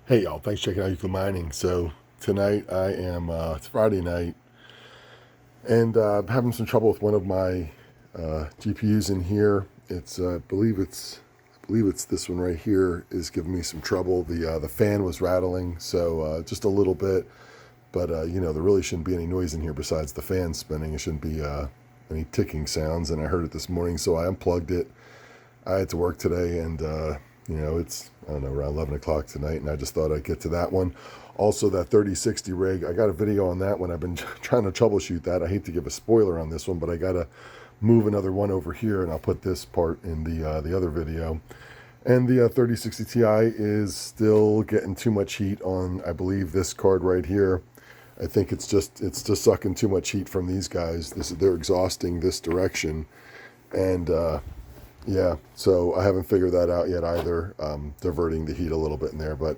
Hey y'all, thanks for checking out Euclid Mining. So tonight I am, it's Friday night, and I'm having some trouble with one of my GPUs in here. I believe it's this one right here is giving me some trouble. The fan was rattling, so just a little bit, but there really shouldn't be any noise in here besides the fan spinning. It shouldn't be any ticking sounds, and I heard it this morning, so I unplugged it. I had to work today, and it's, I don't know, around 11 o'clock tonight, and I just thought I'd get to that one. Also, that 3060 rig, I got a video on that one. I've been trying to troubleshoot that. I hate to give a spoiler on this one, but I got to move another one over here, and I'll put this part in the other video. And the 3060 Ti is still getting too much heat on, I believe, this card right here. I think it's just sucking too much heat from these guys. They're exhausting this direction, and yeah, so I haven't figured that out yet either, diverting the heat a little bit in there. But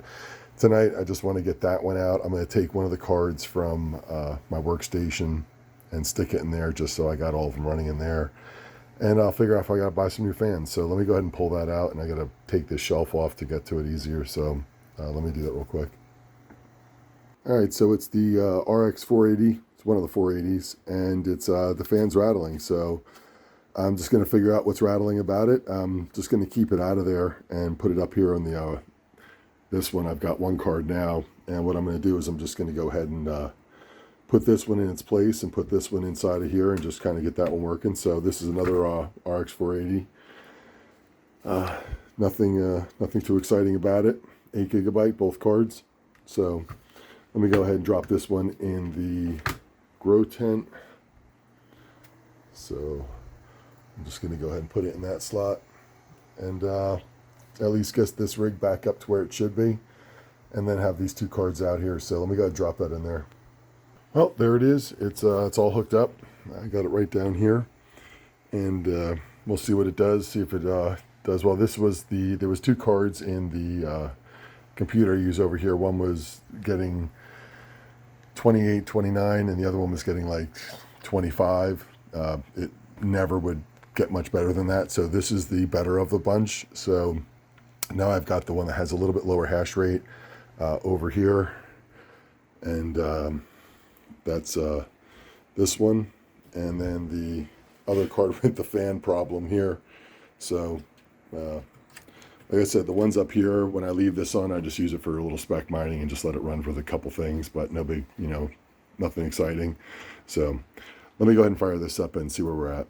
tonight, I just want to get that one out. I'm going to take one of the cards from my workstation and stick it in there just so I got all of them running in there. And I'll figure out if I got to buy some new fans. So let me go ahead and pull that out, and I got to take this shelf off to get to it easier. So let me do that real quick. All right, so it's the RX 480. It's one of the 480s, and it's the fan's rattling. So I'm just going to figure out what's rattling about it. I'm just going to keep it out of there and put it up here on the this one. I've got one card now, and what I'm going to do is I'm just going to go ahead and put this one in its place and put this one inside of here and just kind of get that one working. So this is another RX 480. Nothing too exciting about it. 8 gigabyte, both cards. So let me go ahead and drop this one in the grow tent. So I'm just going to go ahead and put it in that slot and at least get this rig back up to where it should be, and then have these two cards out here. So let me go ahead and drop that in there. Well, there it is. It's all hooked up. I got it right down here, and we'll see what it does. See if it does well. There was two cards in the computer I use over here. One was getting 28, 29, and the other one was getting like 25. It never would get much better than that. So this is the better of the bunch. So now I've got the one that has a little bit lower hash rate over here, and that's this one, and then the other card with the fan problem here. So like I said, the ones up here, when I leave this on, I just use it for a little spec mining and just let it run with a couple things, but no big, nothing exciting. So let me go ahead and fire this up and see where we're at.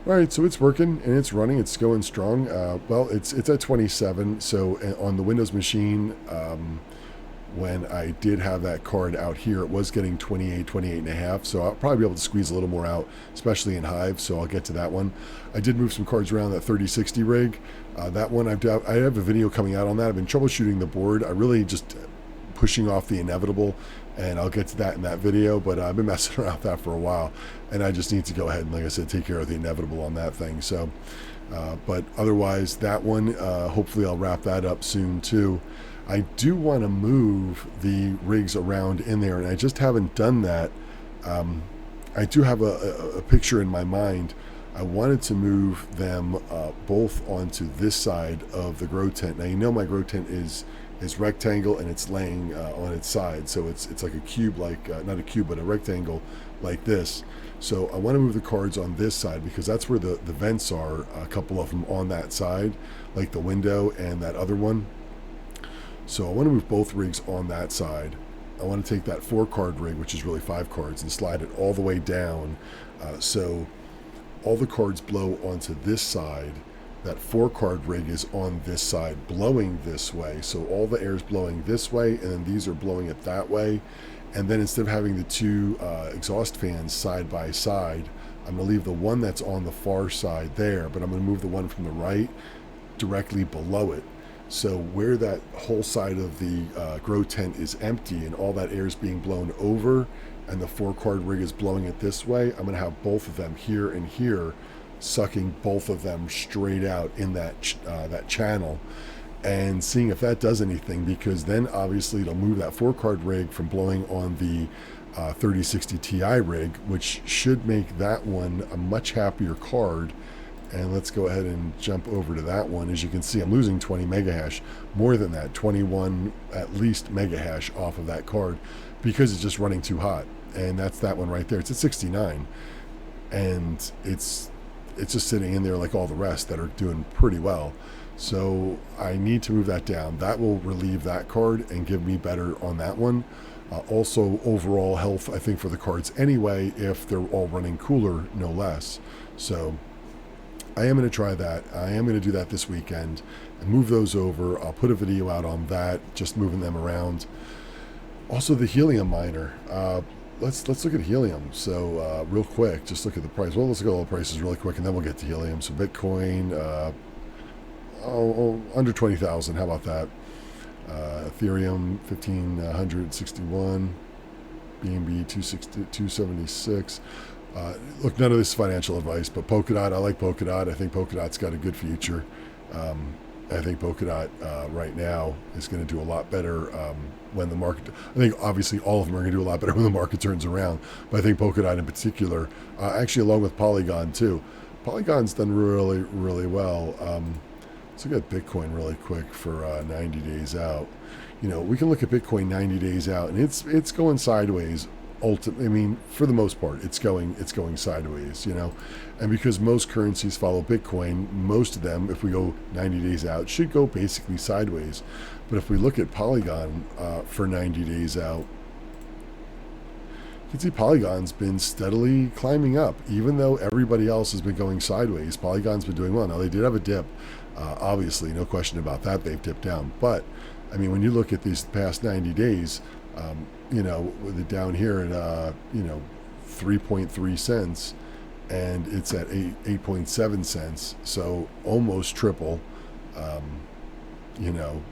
All right, so it's working and it's running. It's going strong. Well, it's at 27. So on the Windows machine, when I did have that card out here, it was getting 28 and a half. So I'll probably be able to squeeze a little more out, especially in Hive. So I'll get to that one. I did move some cards around that 3060 rig. That one, I have a video coming out on that. I've been troubleshooting the board. I really just pushing off the inevitable, and I'll get to that in that video, but I've been messing around with that for a while, and I just need to go ahead and, like I said, take care of the inevitable on that thing. So but otherwise, that one, hopefully I'll wrap that up soon too. I do want to move the rigs around in there, and I just haven't done that. I do have a picture in my mind. I wanted to move them both onto this side of the grow tent. Now, my grow tent is rectangle, and it's laying on its side, so it's like a cube, like not a cube, but a rectangle like this. So I want to move the cards on this side because that's where the vents are, a couple of them on that side, like the window and that other one. So I want to move both rigs on that side. I want to take that 4-card rig, which is really 5 cards, and slide it all the way down, so all the cards blow onto this side. That 4-card rig is on this side, blowing this way. So all the air is blowing this way, and then these are blowing it that way. And then instead of having the two exhaust fans side by side, I'm going to leave the one that's on the far side there, but I'm going to move the one from the right directly below it. So where that whole side of the grow tent is empty and all that air is being blown over, and the 4-card rig is blowing it this way, I'm going to have both of them here and here, sucking both of them straight out in that channel, and seeing if that does anything, because then obviously it'll move that 4-card rig from blowing on the 3060 Ti rig, which should make that one a much happier card And let's go ahead and jump over to that one. As you can see, I'm losing 20 mega hash, more than that, 21 at least mega hash off of that card because it's just running too hot. And that's that one right there. It's at 69, and it's just sitting in there like all the rest that are doing pretty well. So I need to move that down. That will relieve that card and give me better on that one. Also, overall health, I think, for the cards anyway, if they're all running cooler, no less. So I am going to try that. I am going to do that this weekend and move those over. I'll put a video out on that, just moving them around. Also, the Helium miner. Let's look at Helium. So real quick, just look at the price. Well, let's look at all the prices really quick, and then we'll get to Helium. So Bitcoin, under 20,000. How about that? Ethereum 1,561. BNB 276. Look, none of this is financial advice, but Polkadot, I like Polkadot. I think Polkadot's got a good future. I think Polkadot right now is going to do a lot better when the market. I think obviously all of them are going to do a lot better when the market turns around. But I think Polkadot in particular, actually along with Polygon too. Polygon's done really, really well. Let's look at Bitcoin really quick for 90 days out. You know, we can look at Bitcoin 90 days out, and it's going sideways. I mean, for the most part, it's going sideways, you know, and because most currencies follow Bitcoin, most of them, if we go 90 days out, should go basically sideways. But if we look at Polygon for 90 days out, you can see Polygon's been steadily climbing up, even though everybody else has been going sideways. Polygon's been doing well. Now, they did have a dip, obviously, no question about that. They've dipped down, but I mean, when you look at these past 90 days, you know, with it down here at, you know, 3.3 cents, and it's at 8.7 cents. So almost triple, you know,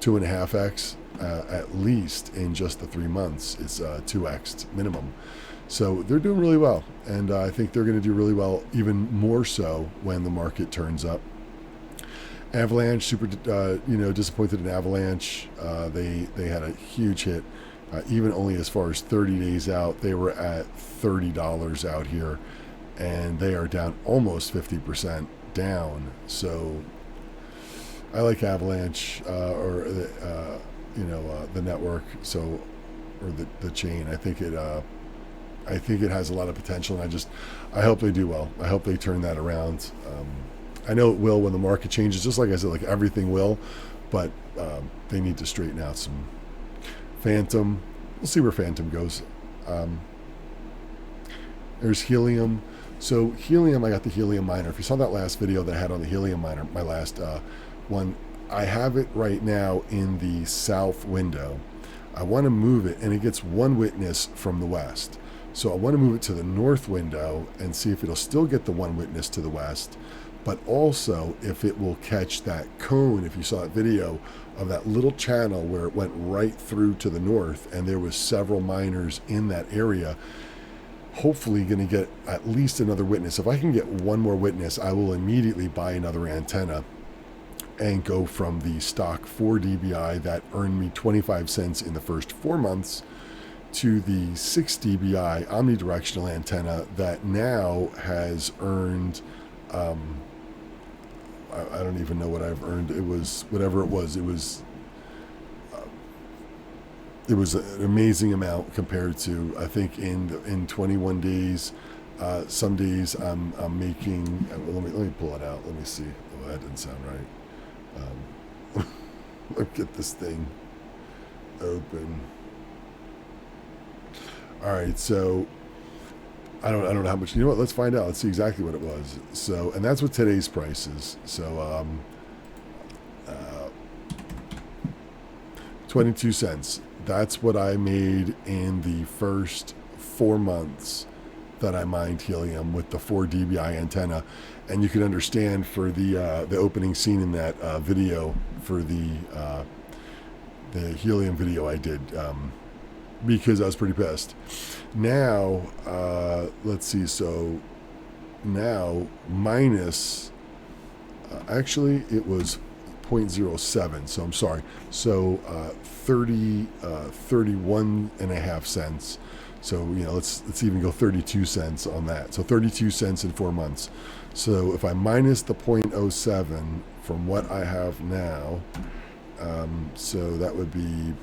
2.5x, at least in just the 3 months. It's 2x minimum. So they're doing really well. And I think they're going to do really well, even more so when the market turns up. Avalanche, super, you know, disappointed in Avalanche. They had a huge hit. Even only as far as 30 days out, they were at $30 out here, and they are down almost 50% down. So I like Avalanche, or you know, the network. So, or the chain. I think it has a lot of potential, and I hope they do well. I hope they turn that around. I know it will when the market changes. Just like I said, like everything will, but they need to straighten out some. Phantom, we'll see where Phantom goes. There's Helium. So Helium, I got the Helium miner. If you saw that last video that I had on the Helium miner, my last one, I have it right now in the south window. I want to move it, and it gets one witness from the west. So I want to move it to the north window and see if it'll still get the one witness to the west, but also if it will catch that cone. If you saw that video of that little channel where it went right through to the north, and there was several miners in that area, hopefully going to get at least another witness. If I can get one more witness, I will immediately buy another antenna and go from the stock 4 dBi that earned me 25 cents in the first 4 months to the 6 dBi omnidirectional antenna that now has earned, I don't even know what I've earned. It was whatever it was. It was an amazing amount compared to, I think, in 21 days. Some days I'm making. Let me pull it out. Let me see. Oh, that didn't sound right. Let me get this thing open. All right, so I don't know how much. You know what? Let's find out. Let's see exactly what it was. So, and that's what today's price is. So, 22 cents. That's what I made in the first 4 months that I mined Helium with the 4 dBi antenna. And you can understand for the opening scene in that video for the Helium video I did, because I was pretty pissed. Now, let's see. So now minus, actually it was 0.07. So I'm sorry. So 31.5 cents. So, you know, let's even go 32 cents on that. So 32 cents in 4 months. So if I minus the 0.07 from what I have now, so that would be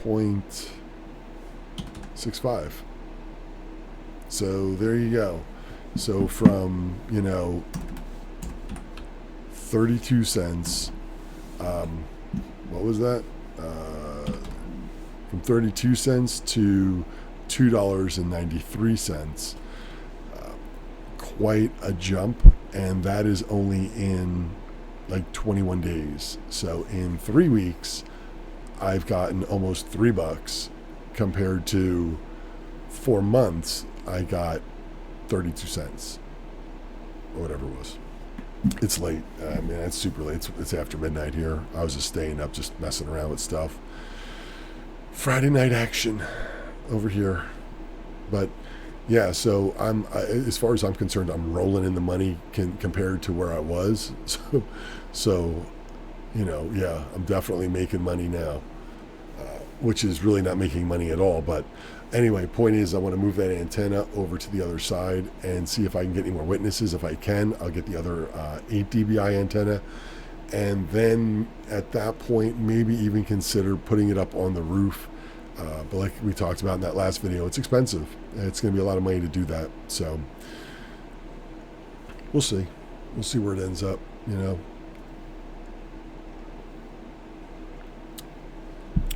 0.65. So there you go. So from, 32 cents, what was that? From 32 cents to $2.93. Quite a jump, and that is only in like 21 days. So in 3 weeks, I've gotten almost $3 compared to 4 months. I got 32 cents or whatever it was. It's late. I mean, it's super late. It's after midnight here. I was just staying up, just messing around with stuff. Friday night action over here. But yeah, so as far as I'm concerned, I'm rolling in the money compared to where I was. So, yeah, I'm definitely making money now, which is really not making money at all. But anyway, point is, I want to move that antenna over to the other side and see if I can get any more witnesses. If I can, I'll get the other 8 dBi antenna. And then at that point, maybe even consider putting it up on the roof. But like we talked about in that last video, it's expensive. It's going to be a lot of money to do that. So we'll see. We'll see where it ends up,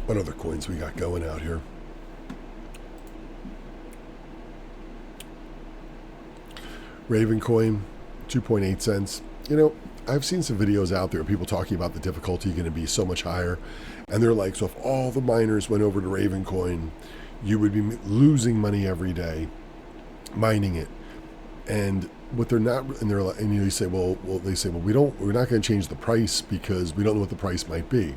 What other coins we got going out here? Raven Coin, 2.8 cents. I've seen some videos out there, people talking about the difficulty going to be so much higher. And they're like, so if all the miners went over to Raven Coin, you would be losing money every day mining it. And what they're not, and they're like, and you say, well, we're not going to change the price because we don't know what the price might be.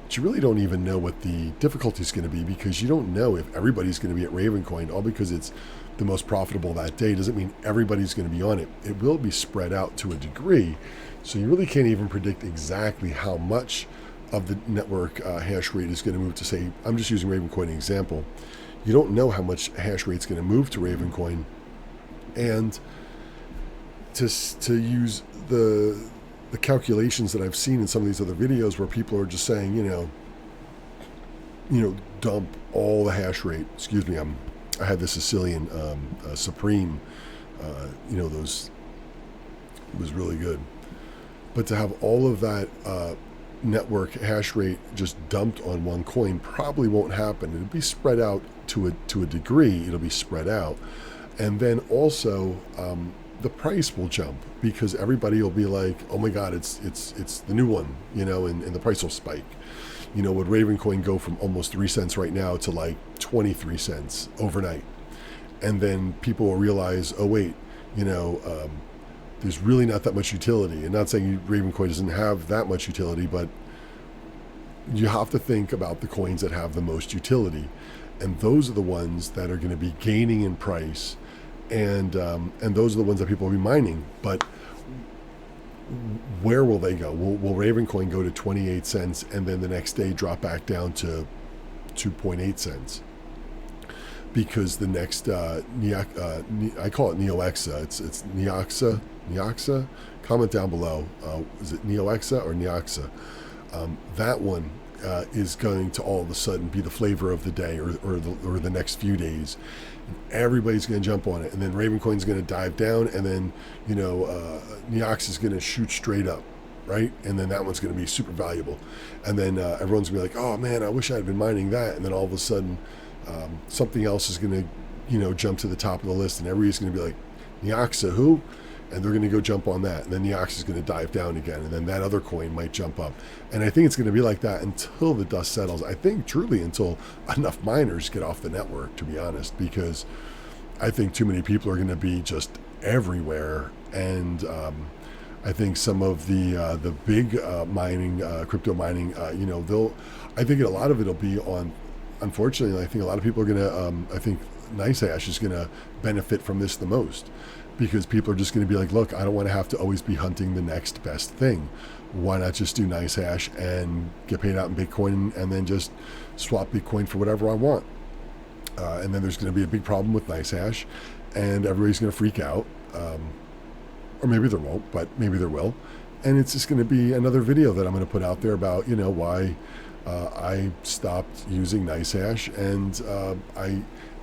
But you really don't even know what the difficulty is going to be, because you don't know if everybody's going to be at Raven Coin. All because it's the most profitable that day doesn't mean everybody's going to be on it. It will be spread out to a degree. So you really can't even predict exactly how much of the network hash rate is going to move to, say, I'm just using Raven Coin as an example. You don't know how much hash rate is going to move to Raven Coin. And to use the calculations that I've seen in some of these other videos where people are just saying, dump all the hash rate. Excuse me, I had the Sicilian Supreme, those was really good. But to have all of that network hash rate just dumped on one coin probably won't happen. It'll be spread out to a degree. It'll be spread out, and then also the price will jump, because everybody will be like, oh my God, it's the new one, and the price will spike. Would Raven Coin go from almost 3 cents right now to like 23 cents overnight? And then people will realize, oh wait, there's really not that much utility. And not saying Raven Coin doesn't have that much utility, but you have to think about the coins that have the most utility. And those are the ones that are going to be gaining in price. And those are the ones that people will be mining. But where will they go? Will Raven Coin go to 28 cents and then the next day drop back down to 2.8 cents? Because the next, I call it Neoxa. It's Neoxa. Comment down below. Is it Neoxa or Neoxa? That one is going to all of a sudden be the flavor of the day, or the next few days. Everybody's going to jump on it, and then Raven Coin's going to dive down, and then Neoxa is going to shoot straight up, right? And then that one's going to be super valuable, and then everyone's going to be like, oh man, I wish I had been mining that. And then all of a sudden something else is going to jump to the top of the list, and everybody's going to be like, Neoxa who? And they're going to go jump on that, and then Neoxa is going to dive down again, and then that other coin might jump up. And I think it's going to be like that until the dust settles. I think truly until enough miners get off the network, to be honest, because I think too many people are going to be just everywhere. And I think some of the big mining, crypto mining, I think a lot of it'll be on. Unfortunately, I think a lot of people are going to. I think NiceHash is going to benefit from this the most, because people are just going to be like, look, I don't want to have to always be hunting the next best thing. Why not just do NiceHash and get paid out in Bitcoin, and then just swap Bitcoin for whatever I want? And then there's going to be a big problem with NiceHash, and everybody's going to freak out. or maybe there won't, but maybe there will. And it's just going to be another video that I'm going to put out there about, you know, why I stopped using NiceHash. And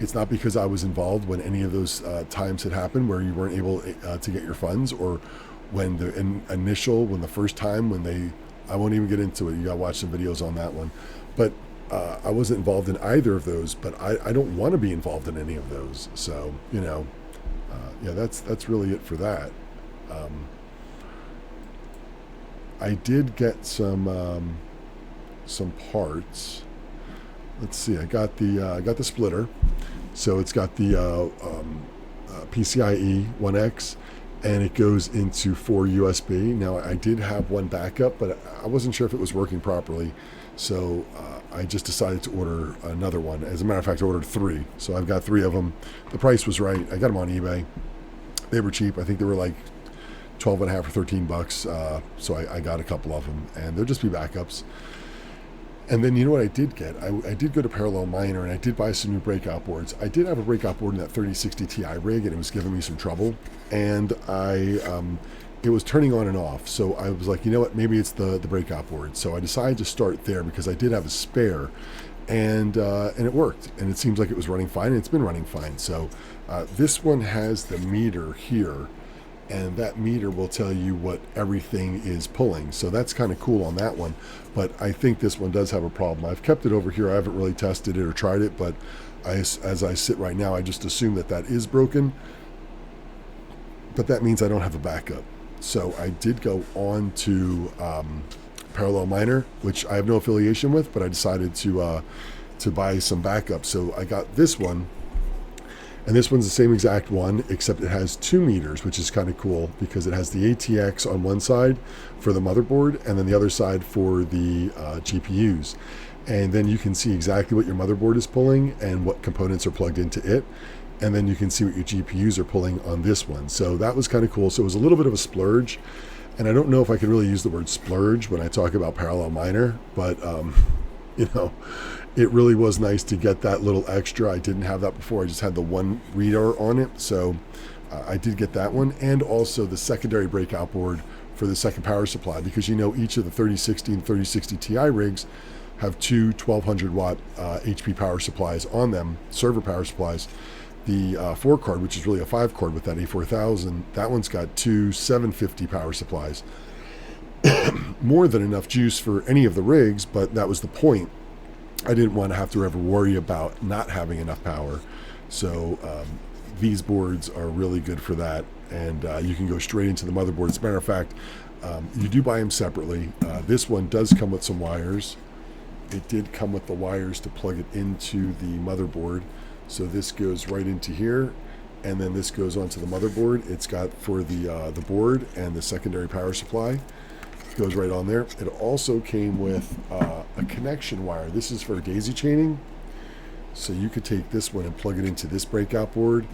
it's not because I was involved when any of those times had happened where you weren't able to get your funds, or when when the first time when they, I won't even get into it. You got to watch some videos on that one. But I wasn't involved in either of those, but I don't want to be involved in any of those. So, you know, yeah, that's really it for that. I did get some parts. Let's see. I got the splitter, so it's got the PCIe 1X, and it goes into 4 USB. Now I did have one backup, but I wasn't sure if it was working properly, so I just decided to order another one. As a matter of fact, I ordered 3, so I've got 3 of them. The price was right. I got them on eBay. They were cheap. I think they were like 12 and a half or 13 bucks. So I got a couple of them, and they'll just be backups. And then, you know what I did get? I did go to Parallel Miner, and I did buy some new breakout boards. I did have a breakout board in that 3060 Ti rig, and it was giving me some trouble. And it was turning on and off. So I was like, you know what? Maybe it's the breakout board. So I decided to start there because I did have a spare, and it worked. And it seems like it was running fine, and it's been running fine. So this one has the meter here, and that meter will tell you what everything is pulling. So that's kind of cool on that one. But I think this one does have a problem. I've kept it over here. I haven't really tested it or tried it, but as I sit right now, I just assume that is broken. But that means I don't have a backup. So I did go on to Parallel Miner, which I have no affiliation with, but I decided to buy some backup. So I got this one. And this one's the same exact one, except it has 2 meters, which is kind of cool because it has the ATX on one side for the motherboard, and then the other side for the GPUs. And then you can see exactly what your motherboard is pulling and what components are plugged into it. And then you can see what your GPUs are pulling on this one. So that was kind of cool. So it was a little bit of a splurge. And I don't know if I could really use the word splurge when I talk about Parallel Miner, but you know, it really was nice to get that little extra. I didn't have that before. I just had the one reader on it. So I did get that one, and also the secondary breakout board for the second power supply, because you know each of the 3060 and 3060 Ti rigs have 2 1200 watt HP power supplies on them, server power supplies. The 4 card, which is really a 5 card with that A4000, that one's got 2 750 power supplies. More than enough juice for any of the rigs, but that was the point. I didn't want to have to ever worry about not having enough power. So these boards are really good for that, and you can go straight into the motherboard. As a matter of fact, you do buy them separately. This one does come with some wires. It did come with the wires to plug it into the motherboard. So this goes right into here, and then this goes onto the motherboard. It's got for the board and the secondary power supply. Goes right on there. It also came with a connection wire. This is for daisy chaining. So you could take this one and plug it into this breakout board,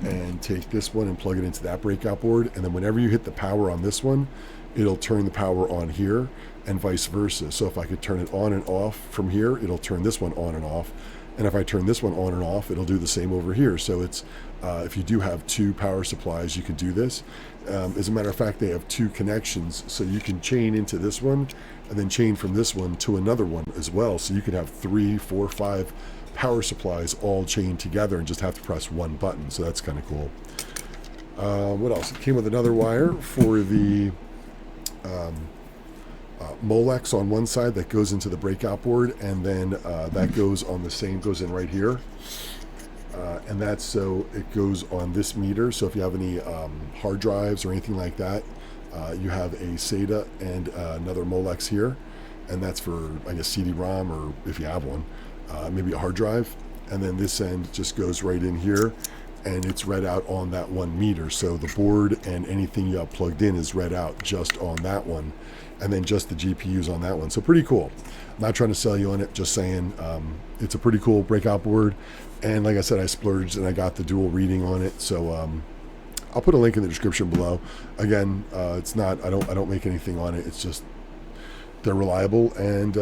and take this one and plug it into that breakout board. And then whenever you hit the power on this one, it'll turn the power on here, and vice versa. So if I could turn it on and off from here, it'll turn this one on and off. And if I turn this one on and off, it'll do the same over here. So it's if you do have 2 power supplies, you can do this. As a matter of fact, they have 2 connections, so you can chain into this one and then chain from this one to another one as well. So you could have 3, 4, 5 power supplies all chained together and just have to press one button. So that's kind of cool. What else? It came with another wire for the Molex on one side that goes into the breakout board, and then that goes on the same, goes in right here. And that's so it goes on this meter. So if you have any hard drives or anything like that, you have a SATA and another Molex here, and that's for, I guess, CD-ROM, or if you have one, maybe a hard drive. And then this end just goes right in here, and it's read out on that 1 meter. So the board and anything you have plugged in is read out just on that one, and then just the GPUs on that one. So pretty cool. I'm not trying to sell you on it, just saying it's a pretty cool breakout board. And like I said, I splurged and I got the dual reading on it. So I'll put a link in the description below. Again, it's not, I don't make anything on it. It's just, they're reliable, and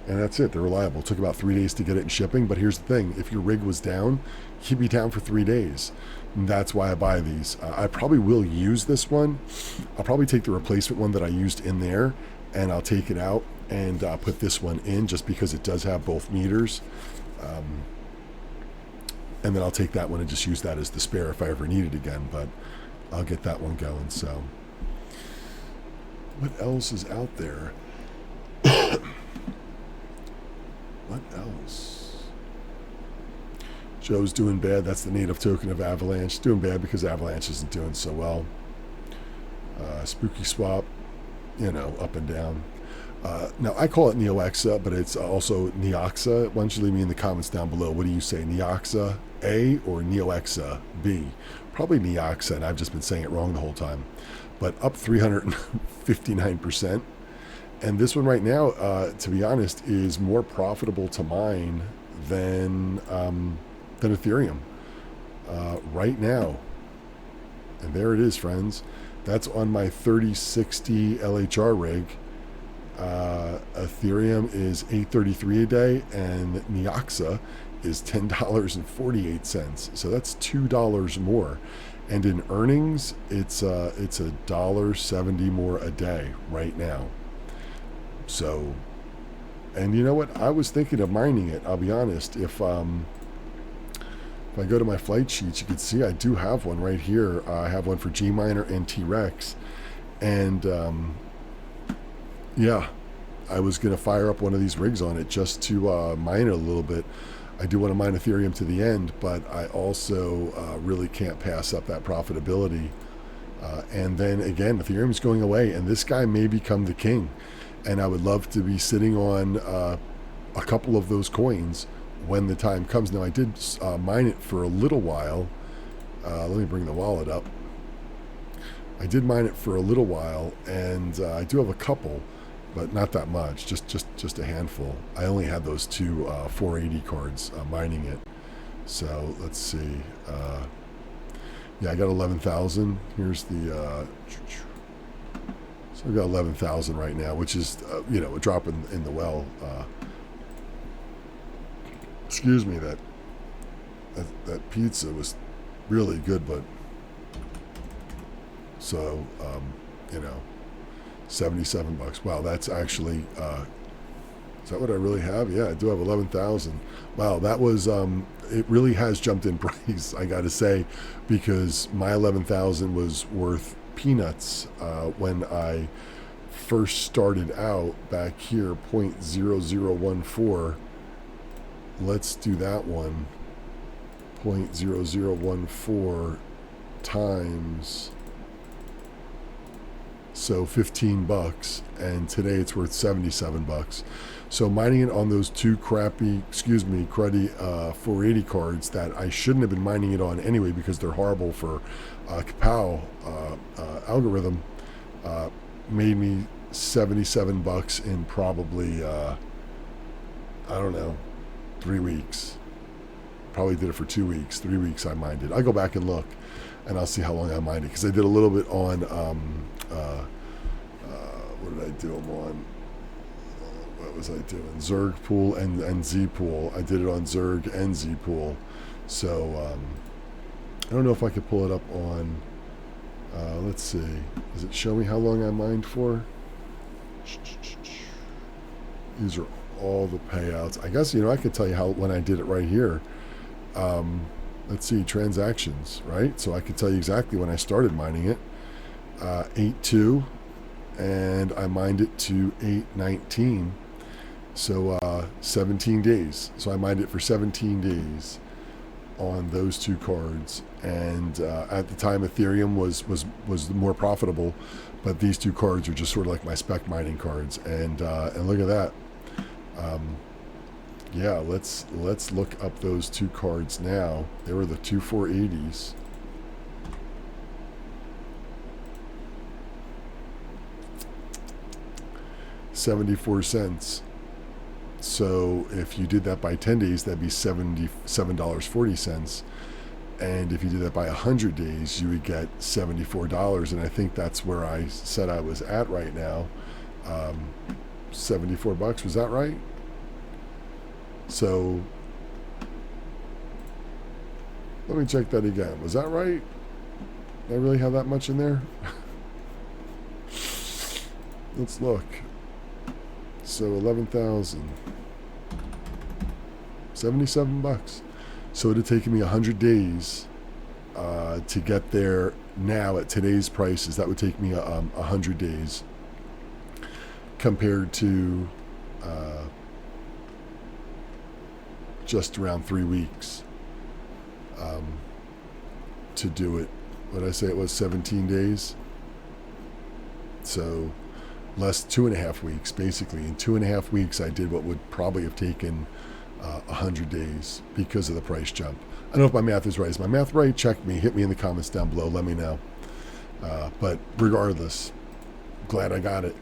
that's it. They're reliable. It took about 3 days to get it in shipping, but here's the thing: if your rig was down, keep me down for 3 days. And that's why I buy these. I probably will use this one. I'll probably take the replacement one that I used in there, and I'll take it out and put this one in, just because it does have both meters. And then I'll take that one and just use that as the spare if I ever need it again. But I'll get that one going. So, what else is out there? What else? Joe's doing bad. That's the native token of Avalanche. Doing bad because Avalanche isn't doing so well. Spooky swap, up and down. Now, I call it Neoxa, but it's also Neoxa. Why don't you leave me in the comments down below? What do you say, Neoxa A or Neoxa B? Probably Neoxa, and I've just been saying it wrong the whole time. But up 359%. And this one right now, to be honest, is more profitable to mine than Ethereum right now. And there it is, friends. That's on my 3060 LHR rig. Ethereum is $8.33 a day, and Neoxa is $10.48. So that's $2 more. And in earnings, it's $1.70 more a day right now. So, and you know what? I was thinking of mining it. I'll be honest. If I go to my flight sheets, you can see I do have one right here. I have one for Gminer and T-Rex. And yeah, I was going to fire up one of these rigs on it just to mine it a little bit. I do want to mine Ethereum to the end, but I also really can't pass up that profitability. And then again, Ethereum is going away, and this guy may become the king. And I would love to be sitting on a couple of those coins when the time comes. Now, I did mine it for a little while. Let me bring the wallet up. I did mine it for a little while, and I do have a couple, but not that much, just a handful. I only had those two 480 cards mining it. So let's see. Yeah, I got 11,000. Here's the. So I've got 11,000 right now, which is a drop in the well. Excuse me, that pizza was really good, but so 77 bucks. Wow, that's actually is that what I really have? Yeah, I do have 11,000. Wow, that was it really has jumped in price, I gotta say, because my 11,000 was worth peanuts when I first started out back here. 0.0014. Let's do that one. 0.0014 times, so 15 bucks, and today it's worth 77 bucks. So mining it on those two cruddy 480 cards that I shouldn't have been mining it on anyway, because they're horrible for Kapow algorithm, made me 77 bucks in probably I don't know, 3 weeks. Probably did it for 2 weeks. 3 weeks I mined it. I'll go back and look, and I'll see how long I mined it, because I did a little bit on what did I do them on? What was I doing? Zerg pool and Z pool. I did it on Zerg and Z pool. So I don't know if I could pull it up on. Let's see. Does it show me how long I mined for? These are all the payouts. I guess I could tell you when I did it right here. Let's see, transactions, right? So I could tell you exactly when I started mining it. 8.2, and I mined it to 8.19. So 17 days. So I mined it for 17 days on those two cards. And at the time, Ethereum was more profitable, but these two cards are just sort of like my spec mining cards. And look at that. Yeah, let's look up those two cards now. They were the two 480s. $0.74. So if you did that by 10 days, that'd be $77.40. And if you did that by 100 days, you would get $74. And I think that's where I said I was at right now. $74. Was that right? So let me check that again. Was that right? Did I really have that much in there? Let's look. So 11,000. $77. So it had taken me 100 days to get there. Now at today's prices, that would take me 100 days compared to just around 3 weeks to do it. What did I say? It was 17 days. So less 2.5 weeks, basically. In 2.5 weeks, I did what would probably have taken 100 days because of the price jump. I don't know if my math is right. Is my math right? Check me. Hit me in the comments down below. Let me know. But regardless, glad I got it.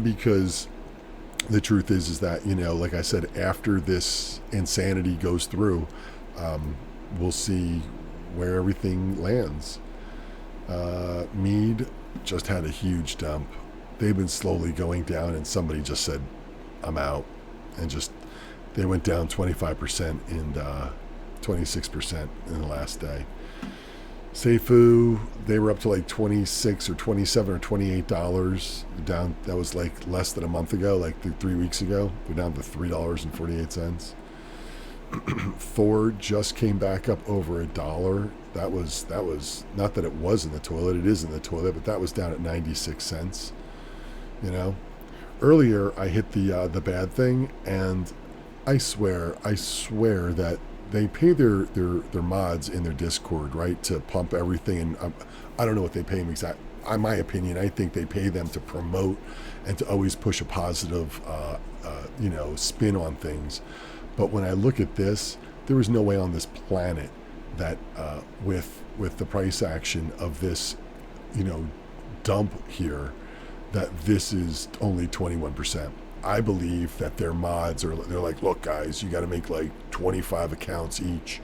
Because the truth is that, you know, like I said, after this insanity goes through, we'll see where everything lands. Mead just had a huge dump. They've been slowly going down, and somebody just said, I'm out. And just, they went down 25% and 26% in the last day. Seifu, they were up to like $26 or $27 or $28 down. That was like less than a month ago, like 3 weeks ago. They're down to $3.48. Thor just came back up over $1. That was not that it was in the toilet. It is in the toilet, but that was down at 96 cents. You know, earlier I hit the bad thing, and I swear that they pay their mods in their Discord, right, to pump everything. And I don't know what they pay them exactly. In my opinion, I think they pay them to promote and to always push a positive, spin on things. But when I look at this, there is no way on this planet that with the price action of this, dump here, that this is only 21%. I believe that their mods they're like, look guys, you got to make like 25 accounts each,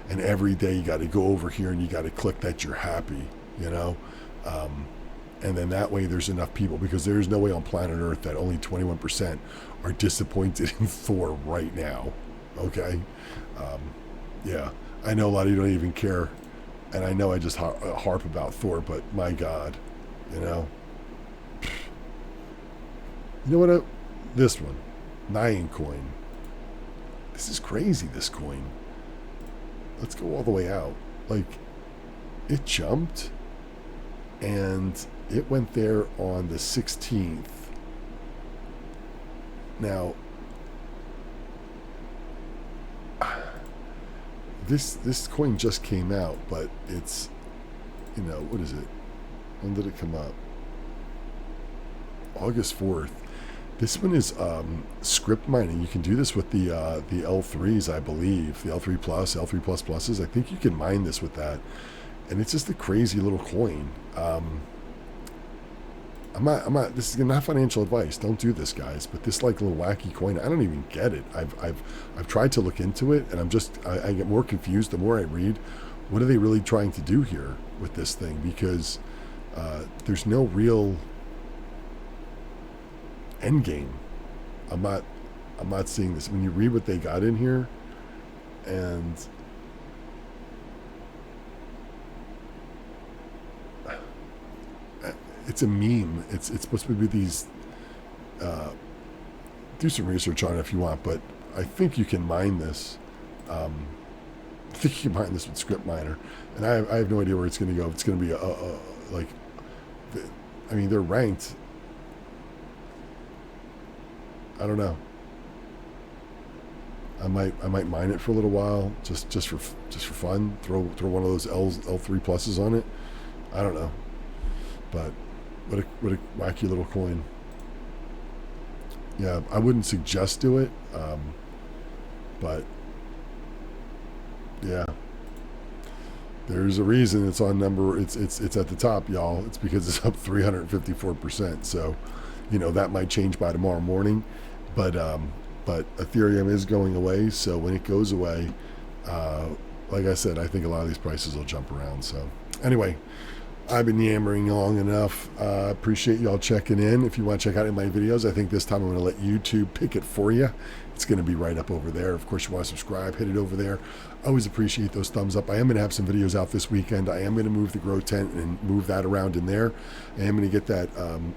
and every day you got to go over here and you got to click that you're happy, and then that way there's enough people, because there's no way on planet Earth that only 21% are disappointed in Thor right now. Okay. Yeah, I know a lot of you don't even care, and I know I just harp about Thor, but my God, you know what? This one, Nyan Coin. This is crazy, this coin. Let's go all the way out. Like, it jumped, and it went there on the 16th. Now, this coin just came out, but it's, what is it? When did it come up? August 4th. This one is script mining. You can do this with the L3s, I believe. The L3 Plus, L3 Plus Pluses. I think you can mine this with that. And it's just a crazy little coin. I'm not, this is not financial advice. Don't do this, guys. But this like little wacky coin, I don't even get it. I've tried to look into it, and I get more confused the more I read. What are they really trying to do here with this thing? Because there's no real end game. I'm not seeing this. When you read what they got in here, and it's a meme. It's supposed to be these. Do some research on it if you want, but I think you can mine this. I think you can mine this with Script Miner, and I have no idea where it's going to go. If it's going to be they're ranked. I don't know. I might mine it for a little while, just for fun. Throw one of those L3 pluses on it. I don't know, but what a wacky little coin. Yeah, I wouldn't suggest do it, but yeah, there's a reason it's on number. It's at the top, y'all. It's because it's up 354%. So, that might change by tomorrow morning. But Ethereum is going away, so when it goes away, like I said, I think a lot of these prices will jump around. So anyway, I've been yammering long enough. Appreciate y'all checking in. If you want to check out any of my videos, I think this time I'm going to let YouTube pick it for you. It's going to be right up over there. Of course, you want to subscribe, hit it over there. I always appreciate those thumbs up. I am going to have some videos out this weekend. I am going to move the grow tent and move that around in there. I am going to get that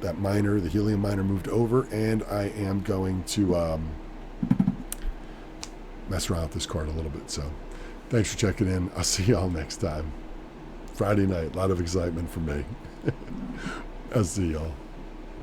that miner, the helium miner, moved over, and I am going to mess around with this card a little bit. So thanks for checking in. I'll see y'all next time. Friday night, a lot of excitement for me. I'll see y'all.